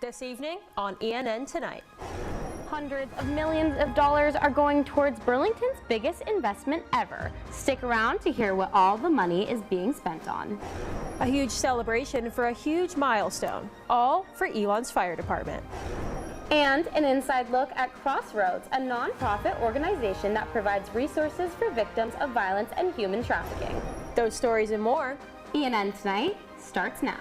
This evening on ENN Tonight. Hundreds of millions of dollars are going towards Burlington's biggest investment ever. Stick around to hear what all the money is being spent on. A huge celebration for a huge milestone, all for Elon's fire department. And an inside look at Crossroads, a nonprofit organization that provides resources for victims of violence and human trafficking. Those stories and more. ENN Tonight starts now.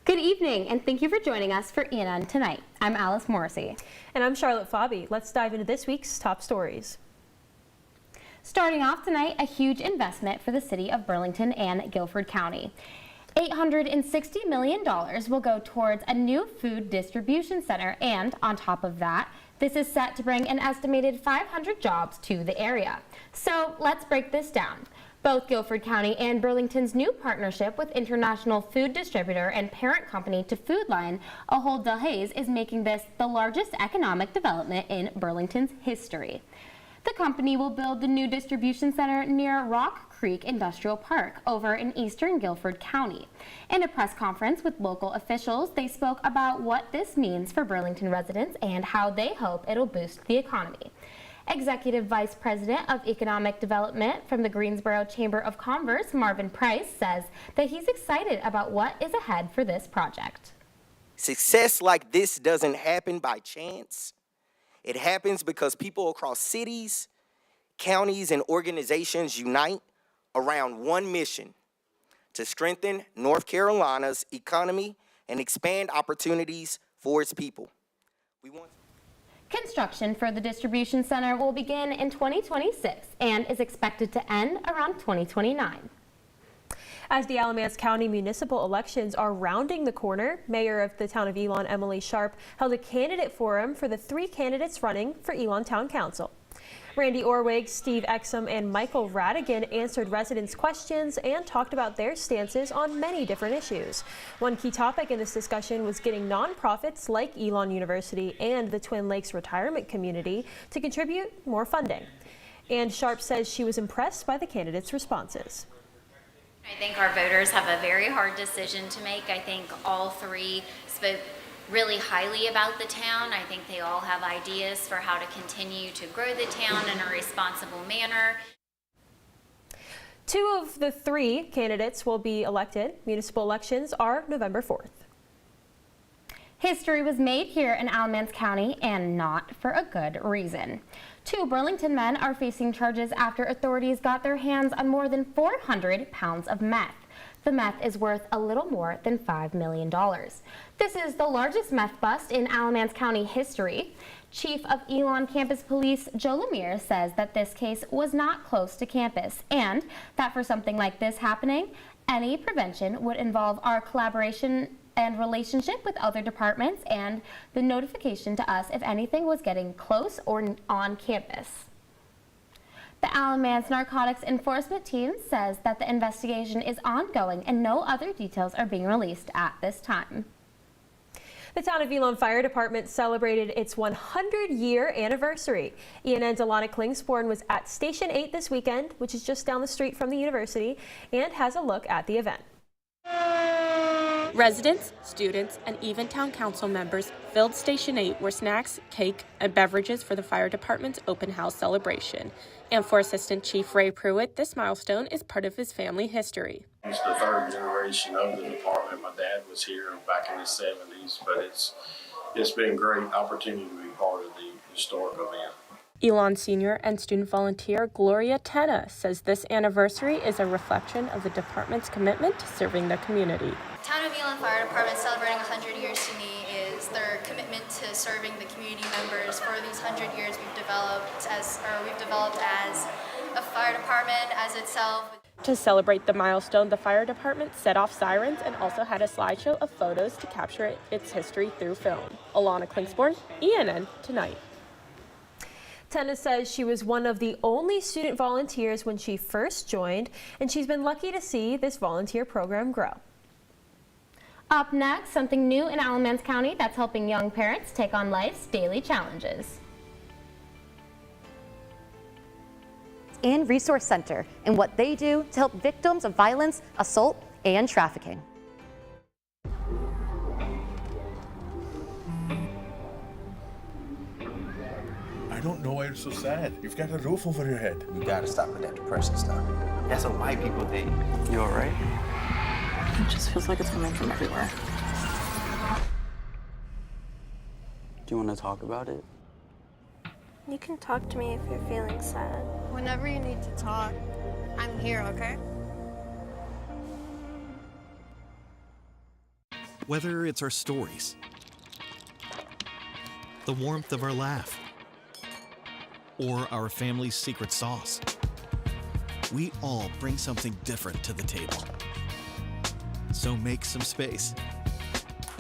Good evening, and thank you for joining us for ENN Tonight. I'm Alice Morrissey. And I'm Charlotte Fabi. Let's dive into this week's top stories. Starting off tonight, a huge investment for the city of Burlington and Guilford County. $860 million will go towards a new food distribution center, and on top of that, this is set to bring an estimated 500 jobs to the area. So let's break this down. Both Guilford County and Burlington's new partnership with international food distributor and parent company to Food Line, Ahold Delhaize, is making this the largest economic development in Burlington's history. The company will build the new distribution center near Rock Creek Industrial Park over in eastern Guilford County. In a press conference with local officials, they spoke about what this means for Burlington residents and how they hope it'll boost the economy. Executive Vice President of Economic Development from the Greensboro Chamber of Commerce, Marvin Price, says that he's excited about what is ahead for this project. Success like this doesn't happen by chance. It happens because people across cities, counties, and organizations unite around one mission: to strengthen North Carolina's economy and expand opportunities for its people. Construction for the distribution center will begin in 2026 and is expected to end around 2029. As the Alamance County municipal elections are rounding the corner, Mayor of the town of Elon, Emily Sharp, held a candidate forum for the 3 candidates running for Elon Town Council. Randy Orwig, Steve Exum, and Michael Radigan answered residents' questions and talked about their stances on many different issues. One key topic in this discussion was getting nonprofits like Elon University and the Twin Lakes Retirement Community to contribute more funding. And Sharp says she was impressed by the candidates' responses. I think our voters have a very hard decision to make. I think all 3 spoke really highly about the town. I think they all have ideas for how to continue to grow the town in a responsible manner. 2 of the 3 candidates will be elected. Municipal elections are November 4th. History was made here in Alamance County, and not for a good reason. 2 Burlington men are facing charges after authorities got their hands on more than 400 pounds of meth. The meth is worth a little more than $5 million. This is the largest meth bust in Alamance County history. Chief of Elon Campus Police Joe Lemire says that this case was not close to campus, and that for something like this happening, any prevention would involve our collaboration and relationship with other departments and the notification to us if anything was getting close or on campus. The Alamance Narcotics Enforcement Team says that the investigation is ongoing and no other details are being released at this time. The town of Elon Fire Department celebrated its 100-year anniversary. ENN's Alana Klingsporn was at Station 8 this weekend, which is just down the street from the university, and has a look at the event. Residents, students, and even town council members filled Station 8 with snacks, cake, and beverages for the fire department's open house celebration. And for Assistant Chief Ray Pruitt, this milestone is part of his family history. It's the 3rd generation of the department. My dad was here back in the 70s, but it's been a great opportunity to be part of the historic event. Elon senior and student volunteer Gloria Tenna says this anniversary is a reflection of the department's commitment to serving the community. Town of Elon Fire Department celebrating 100 years to me is their commitment to serving the community members. For these 100 years we've developed as a fire department as itself. To celebrate the milestone, the fire department set off sirens and also had a slideshow of photos to capture its history through film. Alana Klingsporn, ENN Tonight. Tenna says she was one of the only student volunteers when she first joined, and she's been lucky to see this volunteer program grow. Up next, something new in Alamance County that's helping young parents take on life's daily challenges. and Resource Center and what they do to help victims of violence, assault, and trafficking. I don't know why you're so sad. You've got a roof over your head. You gotta stop with that depression stuff. That's what white people think. You all right? It just feels like it's coming from everywhere. Do you want to talk about it? You can talk to me if you're feeling sad. Whenever you need to talk, I'm here, okay? Whether it's our stories, the warmth of our laugh, or our family's secret sauce, we all bring something different to the table. So make some space.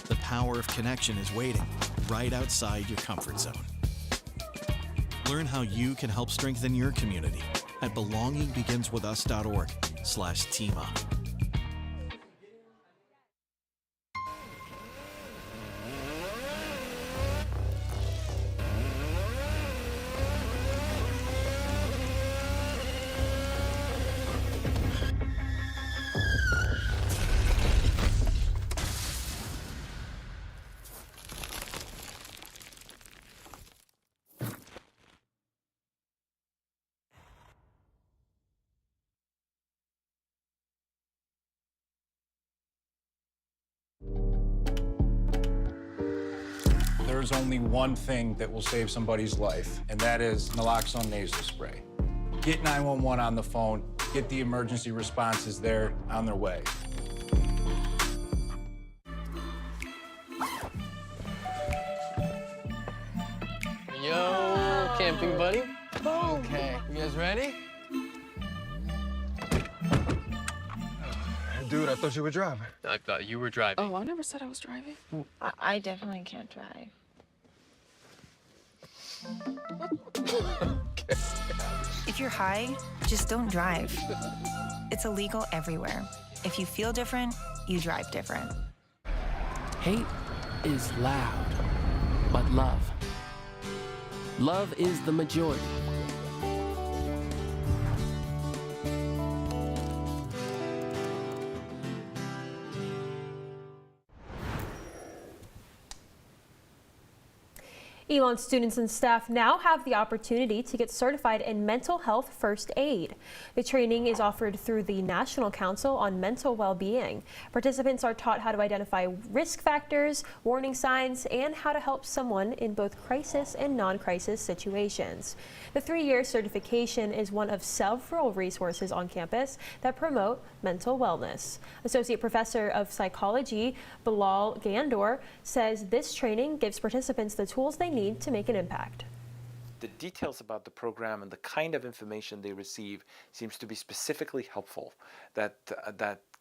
The power of connection is waiting right outside your comfort zone. Learn how you can help strengthen your community at belongingbeginswithus.org/teamup. There's only one thing that will save somebody's life, and that is naloxone nasal spray. Get 911 on the phone, get the emergency responses there on their way. Yo, camping buddy. Okay, you guys ready? Dude, I thought you were driving. I thought you were driving. Oh, I never said I was driving. I definitely can't drive. If you're high, just don't drive. It's illegal everywhere. If you feel different, you drive different. Hate is loud, but love is the majority. Elon students and staff now have the opportunity to get certified in mental health first aid. The training is offered through the National Council on Mental Well-Being. Participants are taught how to identify risk factors, warning signs, and how to help someone in both crisis and non-crisis situations. The 3-year certification is one of several resources on campus that promote mental wellness. Associate Professor of Psychology Bilal Gandor says this training gives participants the tools they need to make an impact. The details about the program and the kind of information they receive seems to be specifically helpful, that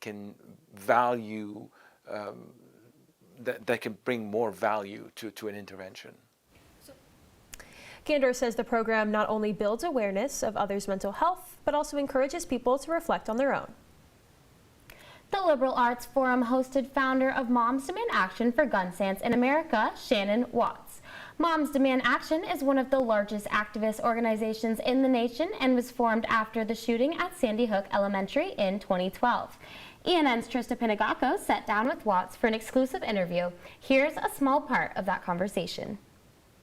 can value, that can bring more value to an intervention. Gandor says the program not only builds awareness of others' mental health, but also encourages people to reflect on their own. The Liberal Arts Forum hosted founder of Moms Demand Action for Gun Science in America, Shannon Watts. Moms Demand Action is one of the largest activist organizations in the nation and was formed after the shooting at Sandy Hook Elementary in 2012. ENN's Trista Pinagacco sat down with Watts for an exclusive interview. Here's a small part of that conversation.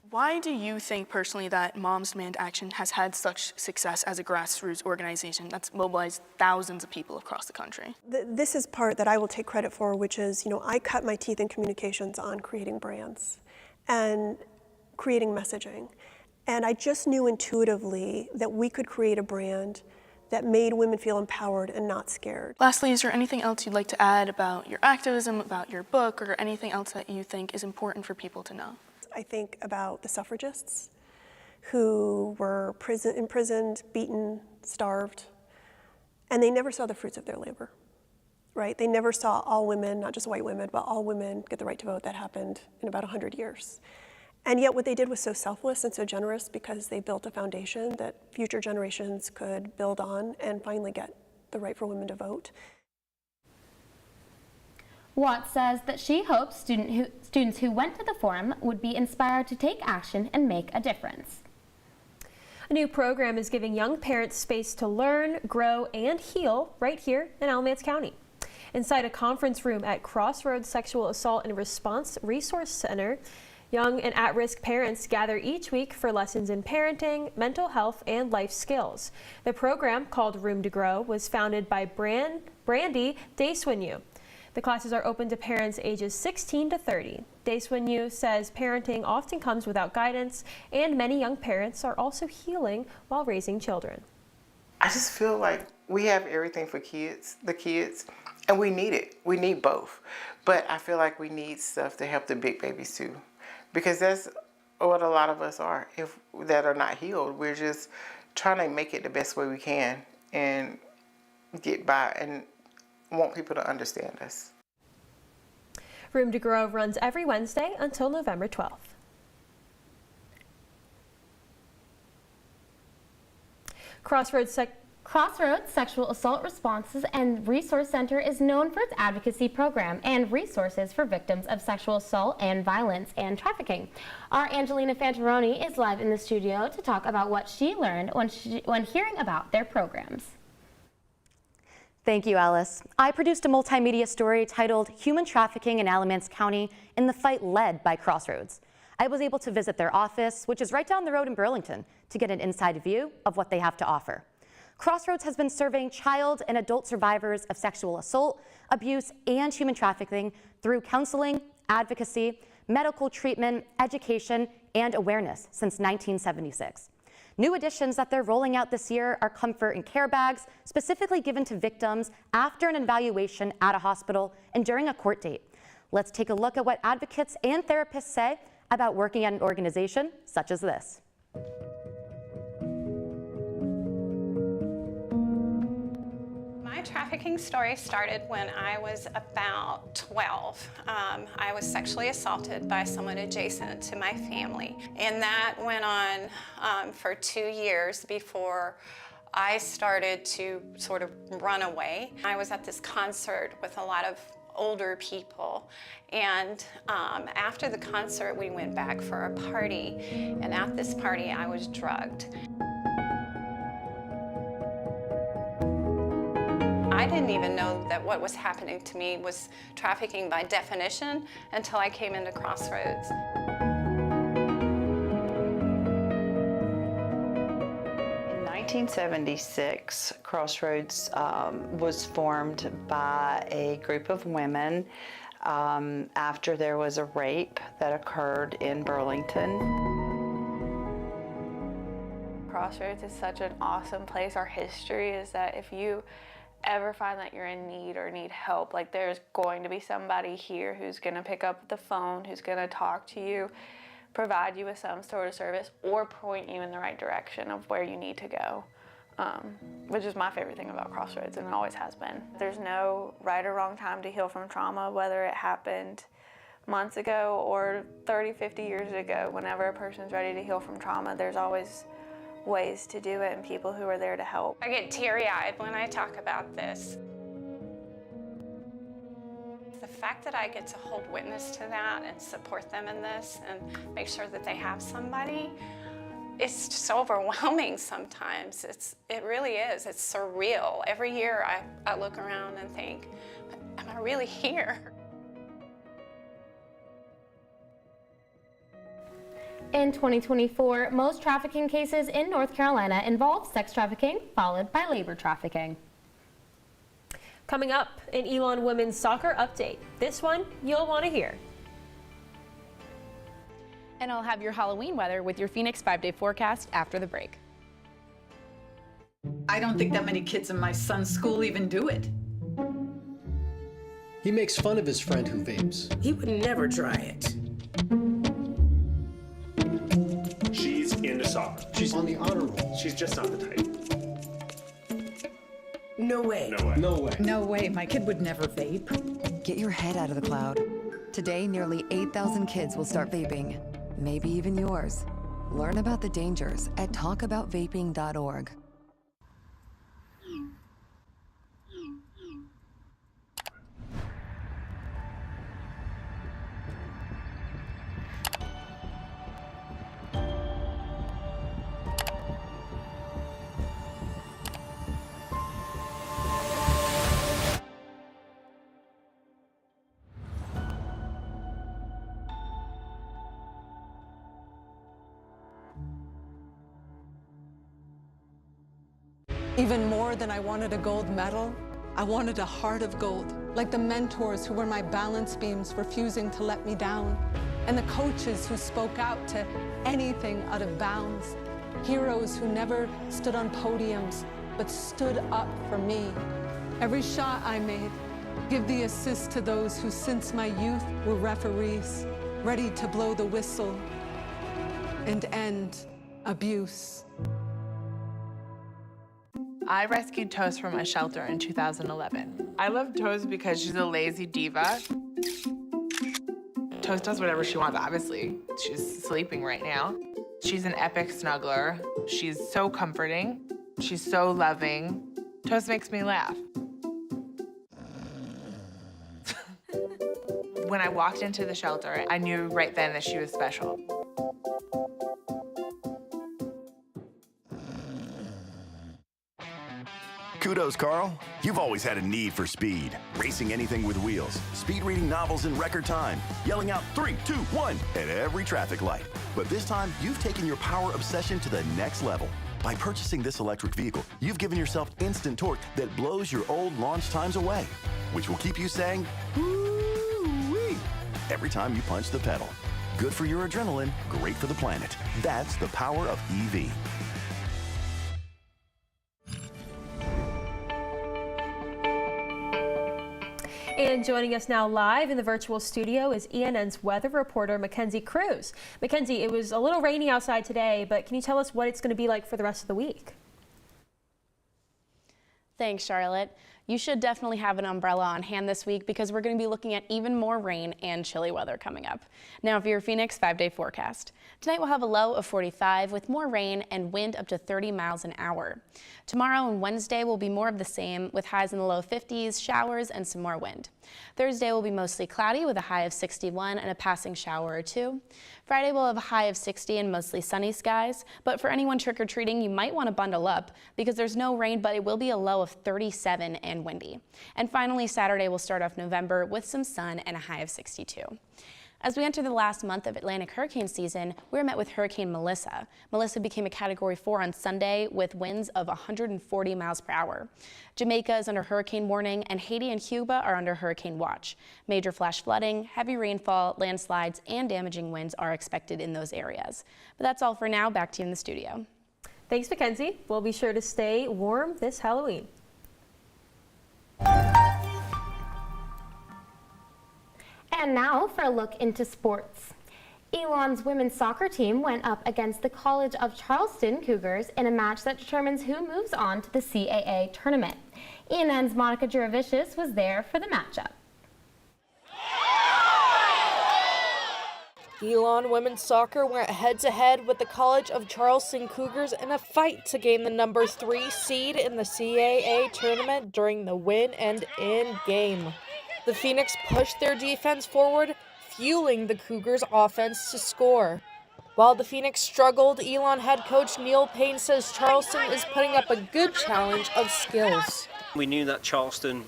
Why do you think personally that Moms Demand Action has had such success as a grassroots organization that's mobilized thousands of people across the country? This is part that I will take credit for, which is, I cut my teeth in communications on creating brands and creating messaging. And I just knew intuitively that we could create a brand that made women feel empowered and not scared. Lastly, is there anything else you'd like to add about your activism, about your book, or anything else that you think is important for people to know? I think about the suffragists who were imprisoned, beaten, starved, and they never saw the fruits of their labor, right? They never saw all women, not just white women, but all women get the right to vote. That happened in about 100 years. And yet what they did was so selfless and so generous because they built a foundation that future generations could build on and finally get the right for women to vote. Watts says that she hopes students who went to the forum would be inspired to take action and make a difference. A new program is giving young parents space to learn, grow, and heal right here in Alamance County. Inside a conference room at Crossroads Sexual Assault and Response Resource Center, young and at-risk parents gather each week for lessons in parenting, mental health, and life skills. The program, called Room to Grow, was founded by Brandy Deswinyu. The classes are open to parents ages 16 to 30. Deswinyu says parenting often comes without guidance, and many young parents are also healing while raising children. I just feel like we have everything for the kids, and we need it. We need both. But I feel like we need stuff to help the big babies too. Because that's what a lot of us are, that are not healed. We're just trying to make it the best way we can and get by and want people to understand us. Room to Grow runs every Wednesday until November 12th. Crossroads Sexual Assault Responses and Resource Center is known for its advocacy program and resources for victims of sexual assault and violence and trafficking. Our Angelina Fantaroni is live in the studio to talk about what she learned when hearing about their programs. Thank you, Alice. I produced a multimedia story titled Human Trafficking in Alamance County in the Fight Led by Crossroads. I was able to visit their office, which is right down the road in Burlington, to get an inside view of what they have to offer. Crossroads has been serving child and adult survivors of sexual assault, abuse, and human trafficking through counseling, advocacy, medical treatment, education, and awareness since 1976. New additions that they're rolling out this year are comfort and care bags, specifically given to victims after an evaluation at a hospital and during a court date. Let's take a look at what advocates and therapists say about working at an organization such as this. My trafficking story started when I was about 12. I was sexually assaulted by someone adjacent to my family, and that went on for 2 years before I started to sort of run away. I was at this concert with a lot of older people, and after the concert we went back for a party, and at this party I was drugged. I didn't even know that what was happening to me was trafficking by definition until I came into Crossroads. In 1976, Crossroads was formed by a group of women after there was a rape that occurred in Burlington. Crossroads is such an awesome place. Our history is that if you ever find that you're in need or need help, like there's going to be somebody here who's going to pick up the phone, who's going to talk to you, provide you with some sort of service, or point you in the right direction of where you need to go, which is my favorite thing about Crossroads, and it always has been. There's no right or wrong time to heal from trauma, whether it happened months ago or 30, 50 years ago. Whenever a person's ready to heal from trauma, there's always ways to do it and people who are there to help. I get teary-eyed when I talk about this. The fact that I get to hold witness to that and support them in this and make sure that they have somebody, it's just overwhelming sometimes. It really is. It's surreal. Every year I look around and think, am I really here? In 2024, most trafficking cases in North Carolina involve sex trafficking, followed by labor trafficking. Coming up, an Elon women's soccer update. This one you'll want to hear. And I'll have your Halloween weather with your Phoenix 5-day forecast after the break. I don't think that many kids in my son's school even do it. He makes fun of his friend who vapes. He would never try it. She's into soccer. She's on the honor roll. She's just not the type. No way. No way. No way. No way, my kid would never vape. Get your head out of the cloud. Today, nearly 8,000 kids will start vaping. Maybe even yours. Learn about the dangers at talkaboutvaping.org. Even more than I wanted a gold medal, I wanted a heart of gold, like the mentors who were my balance beams refusing to let me down, and the coaches who spoke out to anything out of bounds, heroes who never stood on podiums, but stood up for me. Every shot I made, give the assist to those who since my youth were referees, ready to blow the whistle and end abuse. I rescued Toast from a shelter in 2011. I love Toast because she's a lazy diva. Toast does whatever she wants, obviously. She's sleeping right now. She's an epic snuggler. She's so comforting. She's so loving. Toast makes me laugh. When I walked into the shelter, I knew right then that she was special. Kudos, Carl. You've always had a need for speed. Racing anything with wheels, speed reading novels in record time, yelling out 3, 2, 1 at every traffic light. But this time, you've taken your power obsession to the next level. By purchasing this electric vehicle, you've given yourself instant torque that blows your old launch times away, which will keep you saying, "Woo-wee," every time you punch the pedal. Good for your adrenaline, great for the planet. That's the power of EV. And joining us now live in the virtual studio is ENN's weather reporter, Mackenzie Cruz. Mackenzie, it was a little rainy outside today, but can you tell us what it's going to be like for the rest of the week? Thanks, Charlotte. You should definitely have an umbrella on hand this week because we're going to be looking at even more rain and chilly weather coming up. Now for your Phoenix 5-day forecast. Tonight we'll have a low of 45 with more rain and wind up to 30 miles an hour. Tomorrow and Wednesday will be more of the same with highs in the low 50s, showers, and some more wind. Thursday will be mostly cloudy with a high of 61 and a passing shower or two. Friday will have a high of 60 and mostly sunny skies, but for anyone trick-or-treating, you might want to bundle up because there's no rain, but it will be a low of 37 and windy. And finally, Saturday will start off November with some sun and a high of 62. As we enter the last month of Atlantic hurricane season, we were met with Hurricane Melissa. Melissa became a Category 4 on Sunday with winds of 140 miles per hour. Jamaica is under hurricane warning, and Haiti and Cuba are under hurricane watch. Major flash flooding, heavy rainfall, landslides, and damaging winds are expected in those areas. But that's all for now. Back to you in the studio. Thanks, Mackenzie. We'll be sure to stay warm this Halloween. And now for a look into sports. Elon's women's soccer team went up against the College of Charleston Cougars in a match that determines who moves on to the CAA tournament. ENN's Monica Juravicius was there for the matchup. Elon women's soccer went head-to-head with the College of Charleston Cougars in a fight to gain the number 3 seed in the CAA tournament during the win and in game. The Phoenix pushed their defense forward, fueling the Cougars' offense to score. While the Phoenix struggled, Elon head coach Neil Payne says Charleston is putting up a good challenge of skills. We knew that Charleston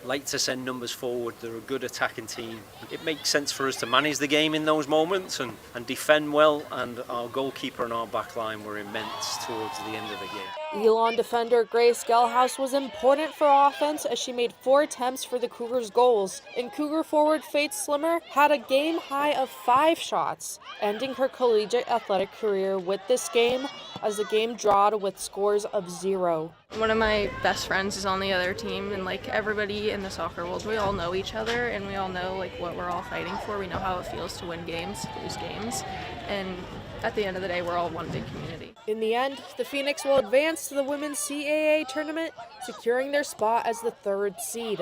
like to send numbers forward. They're a good attacking team. It makes sense for us to manage the game in those moments and defend well, and our goalkeeper and our back line were immense towards the end of the game. Elon defender Grace Gelhaus was important for offense as she made 4 attempts for the Cougars' goals, and Cougar forward Faith Slimmer had a game high of 5 shots, ending her collegiate athletic career with this game as the game drawed with scores of 0. One of my best friends is on the other team, and like everybody in the soccer world, we all know each other and we all know like what we're all fighting for. We know how it feels to win games, lose games, and at the end of the day, we're all one big community. In the end, the Phoenix will advance to the women's CAA tournament, securing their spot as the 3rd seed.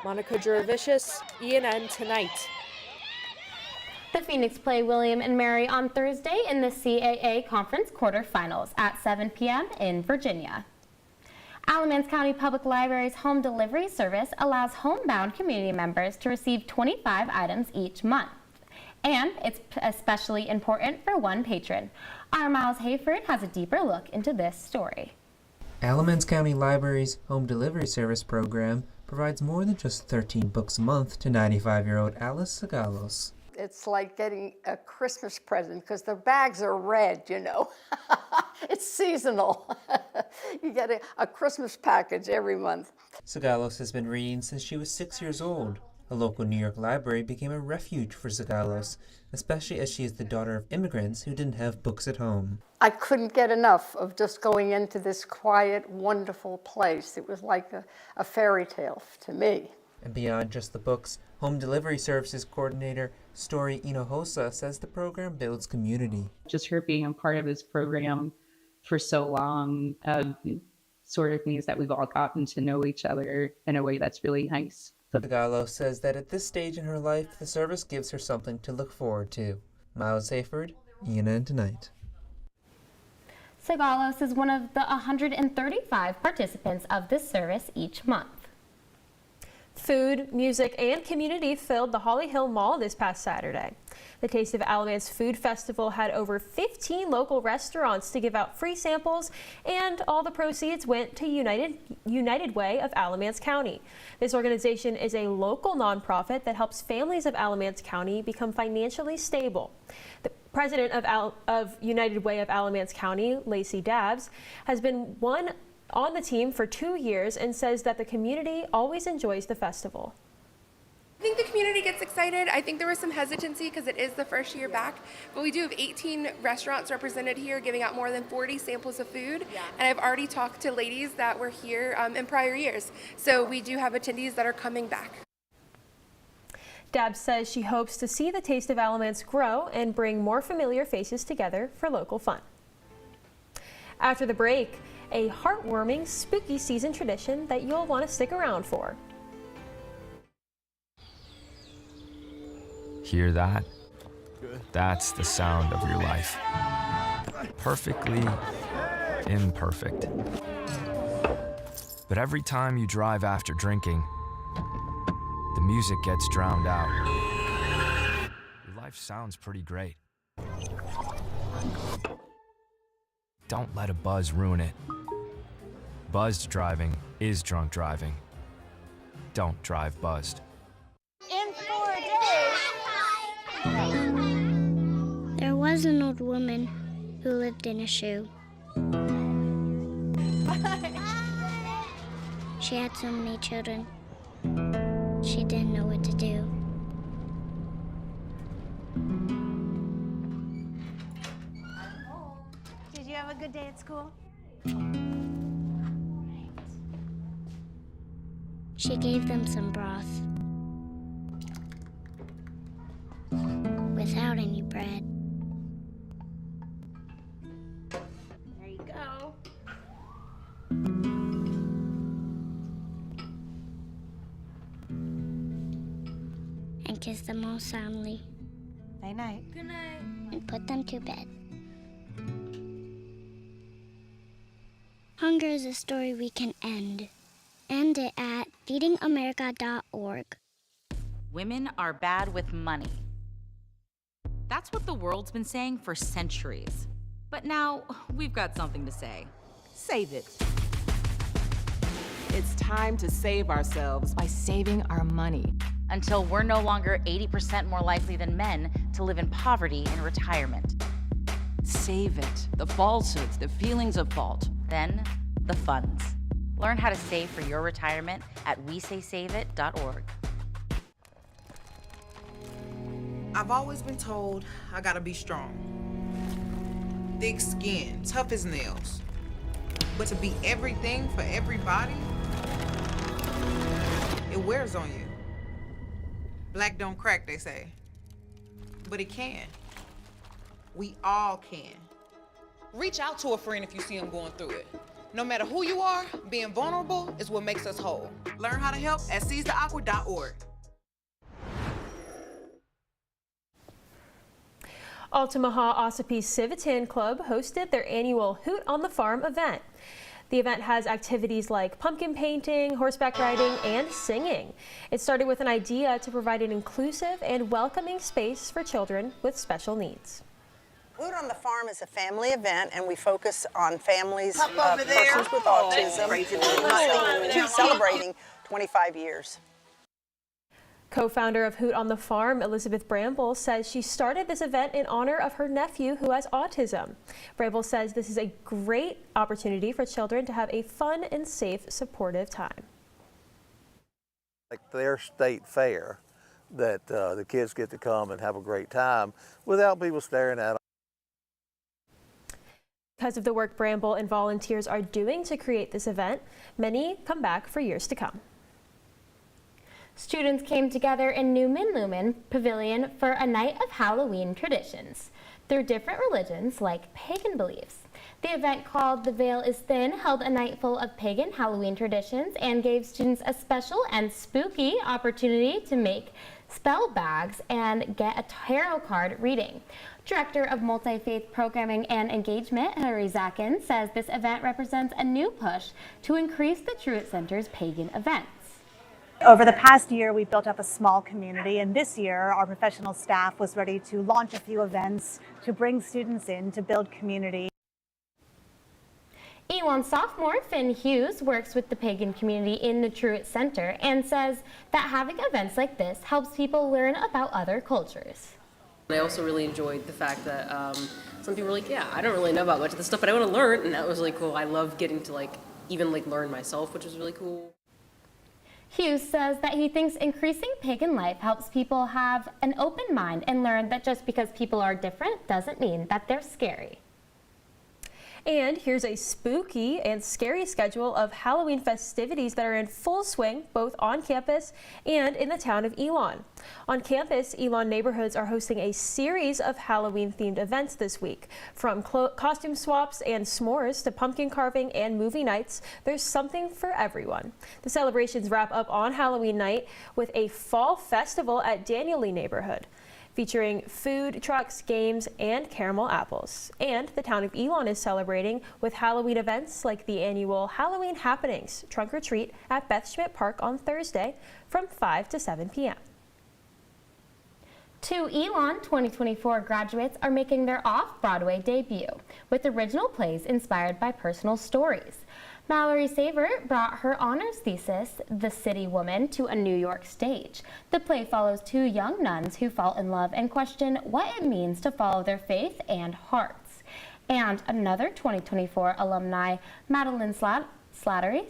Monica Juravicius, ENN Tonight. The Phoenix play William and Mary on Thursday in the CAA Conference quarterfinals at 7 p.m. in Virginia. Alamance County Public Library's home delivery service allows homebound community members to receive 25 items each month. And it's especially important for one patron. Our Miles Hayford has a deeper look into this story. Alamance County Library's home delivery service program provides more than just 13 books a month to 95-year-old Alice Sagalos. It's like getting a Christmas present because the bags are red, you know. It's seasonal. You get a Christmas package every month. Zagalos has been reading since she was 6 years old. A local New York library became a refuge for Zagalos, especially as she is the daughter of immigrants who didn't have books at home. I couldn't get enough of just going into this quiet, wonderful place. It was like a fairy tale to me. And beyond just the books, Home Delivery Services Coordinator Story Inohosa says the program builds community. Just her being a part of this program for so long sort of means that we've all gotten to know each other in a way that's really nice. Zagalos says that at this stage in her life, the service gives her something to look forward to. Miles Hayford, ENN Tonight. Zagalos is one of the 135 participants of this service each month. Food, music, and community filled the Holly Hill Mall this past Saturday. The Taste of Alamance Food Festival had over 15 local restaurants to give out free samples, and all the proceeds went to United Way of Alamance County. This organization is a local nonprofit that helps families of Alamance County become financially stable. The president of United Way of Alamance County, Lacey Dabbs, has been on the team for 2 years and says that the community always enjoys the festival. I think the community gets excited. I think there was some hesitancy because it is the first year back, but we do have 18 restaurants represented here giving out more than 40 samples of food. And I've already talked to ladies that were here in prior years. So we do have attendees that are coming back. Dabbs says she hopes to see the Taste of Alamance grow and bring more familiar faces together for local fun. After the break, a heartwarming spooky season tradition that you'll want to stick around for. Hear that? That's the sound of your life. Perfectly imperfect. But every time you drive after drinking, the music gets drowned out. Your life sounds pretty great. Don't let a buzz ruin it. Buzzed driving is drunk driving. Don't drive buzzed. In 4 days. There was an old woman who lived in a shoe. She had so many children. She didn't know what to do. Did you have a good day at school? She gave them some broth without any bread. There you go. And kissed them all soundly. Night night. Good night. And put them to bed. Hunger is a story we can end. End it at feedingamerica.org. Women are bad with money. That's what the world's been saying for centuries. But now we've got something to say. Save it. It's time to save ourselves by saving our money. Until we're no longer 80% more likely than men to live in poverty in retirement. Save it. The falsehoods, the feelings of fault. Then, the funds. Learn how to save for your retirement at wesaysaveit.org. I've always been told I gotta be strong. Thick skin, tough as nails. But to be everything for everybody, it wears on you. Black don't crack, they say. But it can. We all can. Reach out to a friend if you see them going through it. No matter who you are, being vulnerable is what makes us whole. Learn how to help at seizetheawkward.org. Altamaha Ossipee Civitan Club hosted their annual Hoot on the Farm event. The event has activities like pumpkin painting, horseback riding, and singing. It started with an idea to provide an inclusive and welcoming space for children with special needs. Hoot on the Farm is a family event, and we focus on families of over there. persons with autism celebrating 25 years. Co-founder of Hoot on the Farm, Elizabeth Bramble, says she started this event in honor of her nephew who has autism. Bramble says this is a great opportunity for children to have a fun and safe, supportive time. Like their state fair, that the kids get to come and have a great time without people staring at them. Because of the work Bramble and volunteers are doing to create this event, many come back for years to come. Students came together in Newman Lumen Pavilion for a night of Halloween traditions through different religions like pagan beliefs. The event called The Veil is Thin held a night full of pagan Halloween traditions and gave students a special and spooky opportunity to make spell bags and get a tarot card reading. Director of Multi-Faith Programming and Engagement, Hilary Zackin, says this event represents a new push to increase the Truett Center's pagan events. Over the past year, we built up a small community, and this year, our professional staff was ready to launch a few events to bring students in to build community. Elon sophomore Finn Hughes works with the pagan community in the Truett Center and says that having events like this helps people learn about other cultures. I also really enjoyed the fact that some people were like, yeah, I don't really know about much of this stuff, but I want to learn, and that was really cool. I love getting to even learn myself, which was really cool. Hughes says that he thinks increasing pagan life helps people have an open mind and learn that just because people are different doesn't mean that they're scary. And here's a spooky and scary schedule of Halloween festivities that are in full swing, both on campus and in the town of Elon. On campus, Elon neighborhoods are hosting a series of Halloween-themed events this week. From costume swaps and s'mores to pumpkin carving and movie nights, there's something for everyone. The celebrations wrap up on Halloween night with a fall festival at Daniel Lee neighborhood, featuring food trucks, games, and caramel apples. And the town of Elon is celebrating with Halloween events like the annual Halloween Happenings Trunk or Treat at Beth Schmidt Park on Thursday from 5 to 7 p.m. Two Elon 2024 graduates are making their off-Broadway debut with original plays inspired by personal stories. Mallory Savert brought her honors thesis, The City Woman, to a New York stage. The play follows two young nuns who fall in love and question what it means to follow their faith and hearts. And another 2024 alumni, Madeline Slattery,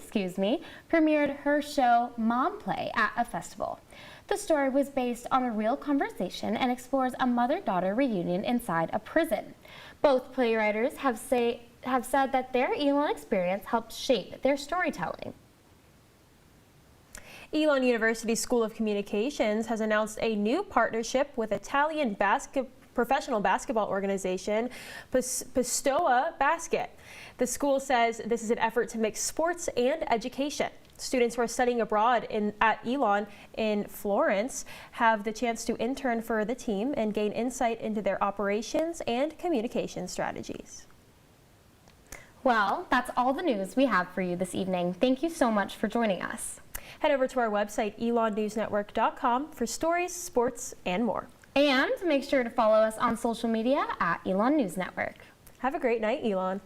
premiered her show Mom Play at a festival. The story was based on a real conversation and explores a mother-daughter reunion inside a prison. Both playwriters have said that their Elon experience helped shape their storytelling. Elon University School of Communications has announced a new partnership with Italian professional basketball organization Pistoia Basket. The school says this is an effort to mix sports and education. Students who are studying abroad at Elon in Florence have the chance to intern for the team and gain insight into their operations and communication strategies. Well, that's all the news we have for you this evening. Thank you so much for joining us. Head over to our website, elonnewsnetwork.com, for stories, sports, and more. And make sure to follow us on social media at Elon News Network. Have a great night, Elon.